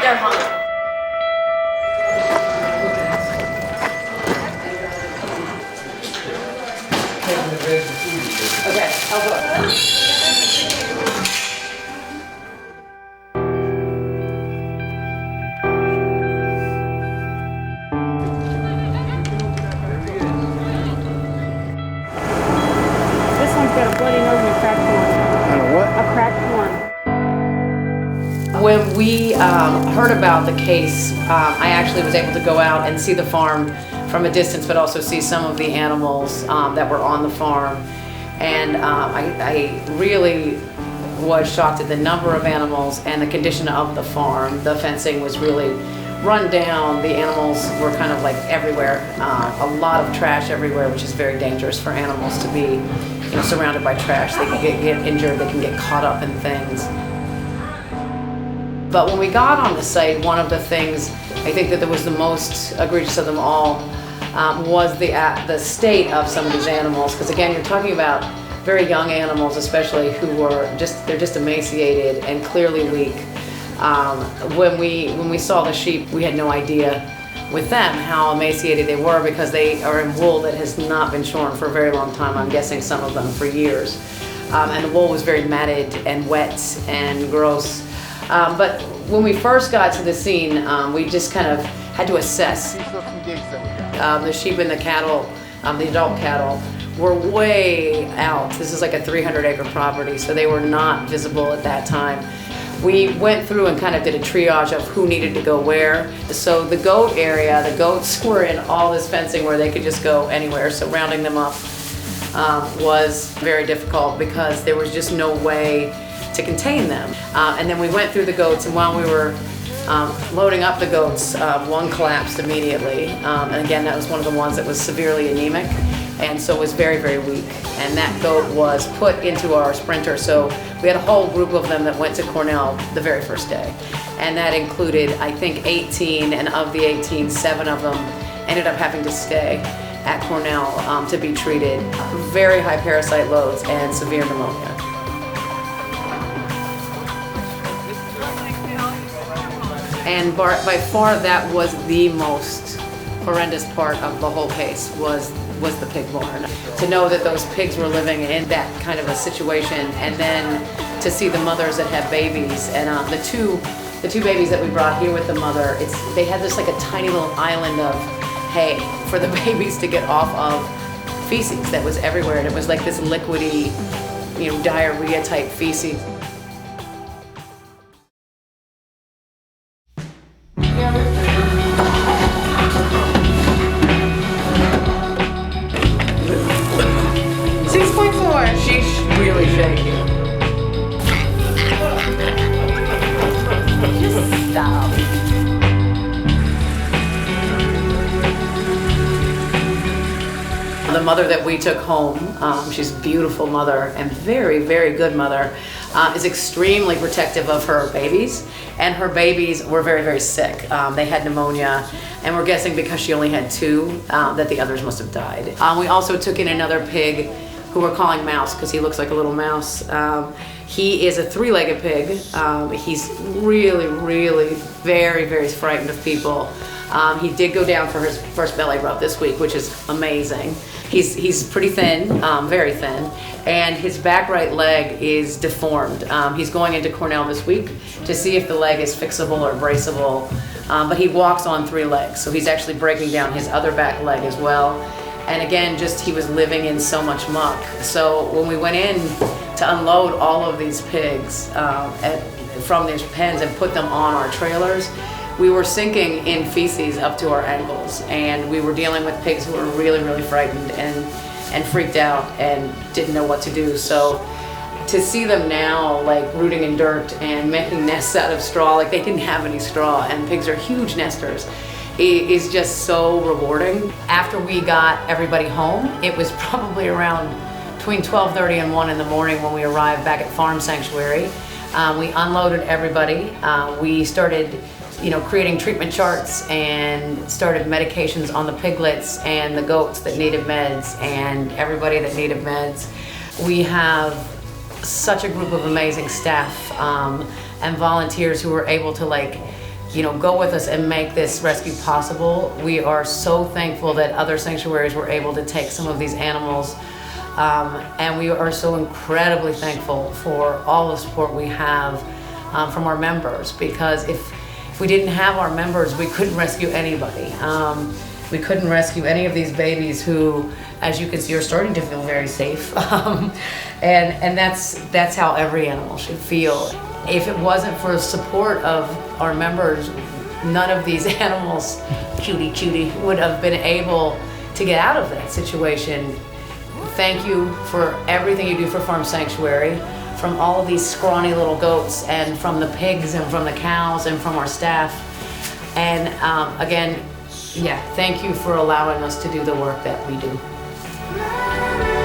They're hungry. Okay, I'll go. This one's got a bloody nose and a cracked horn. And a what? A cracked horn. When we heard about the case, I actually was able to go out and see the farm from a distance, but also see some of the animals that were on the farm. And I really was shocked at the number of animals and the condition of the farm. The fencing was really run down. The animals were kind of like everywhere. A lot of trash everywhere, which is very dangerous for animals to be, surrounded by trash. They can get injured, they can get caught up in things. But when we got on the site, one of the things I think that was the most egregious of them all was the state of some of these animals. Because again, you're talking about very young animals, especially, who were they're just emaciated and clearly weak. When we saw the sheep, we had no idea with them how emaciated they were, because they are in wool that has not been shorn for a very long time. I'm guessing some of them for years. And the wool was very matted and wet and gross. But when we first got to the scene, we just kind of had to assess. The sheep and the cattle, the adult cattle, were way out. This is like a 300-acre property, so they were not visible at that time. We went through and kind of did a triage of who needed to go where. So the goat area, the goats were in all this fencing where they could just go anywhere, so rounding them up was very difficult because there was just no way to contain them. And then we went through the goats, and while we were loading up the goats, one collapsed immediately. And again, that was one of the ones that was severely anemic, and so was very, very weak. And that goat was put into our sprinter. So we had a whole group of them that went to Cornell the very first day. And that included, I think, 18, and of the 18, 7 of them ended up having to stay at Cornell to be treated. Very high parasite loads and severe pneumonia. And by far, that was the most horrendous part of the whole case, was the pig barn. To know that those pigs were living in that kind of a situation, and then to see the mothers that had babies, and the two babies that we brought here with the mother, they had this like a tiny little island of hay for the babies to get off of feces that was everywhere, and it was like this liquidy, diarrhea type feces. She's really shaky. Just stop. The mother that we took home, she's a beautiful mother and very, very good mother, is extremely protective of her babies. And her babies were very, very sick. They had pneumonia, and we're guessing because she only had 2, that the others must have died. We also took in another pig who we're calling Mouse because he looks like a little mouse. He is a 3-legged pig. He's really, really very, very frightened of people. He did go down for his first belly rub this week, which is amazing. He's pretty thin, very thin, and his back right leg is deformed. He's going into Cornell this week to see if the leg is fixable or braceable, but he walks on 3 legs, so he's actually breaking down his other back leg as well. And again, he was living in so much muck. So when we went in to unload all of these pigs from their pens and put them on our trailers, we were sinking in feces up to our ankles. And we were dealing with pigs who were really, really frightened and freaked out and didn't know what to do. So to see them now like rooting in dirt and making nests out of straw, like they didn't have any straw, and pigs are huge nesters, is just so rewarding. After we got everybody home, it was probably around between 12:30 and 1 in the morning when we arrived back at Farm Sanctuary. We unloaded everybody. We started creating treatment charts and started medications on the piglets and the goats that needed meds and everybody that needed meds. We have such a group of amazing staff and volunteers who were able to go with us and make this rescue possible. We are so thankful that other sanctuaries were able to take some of these animals. And we are so incredibly thankful for all the support we have from our members, because if we didn't have our members, we couldn't rescue anybody. We couldn't rescue any of these babies who, as you can see, are starting to feel very safe. And that's how every animal should feel. If it wasn't for the support of our members, none of these animals, cutie, would have been able to get out of that situation. Thank you for everything you do for Farm Sanctuary, from all of these scrawny little goats, and from the pigs, and from the cows, and from our staff. And again, thank you for allowing us to do the work that we do.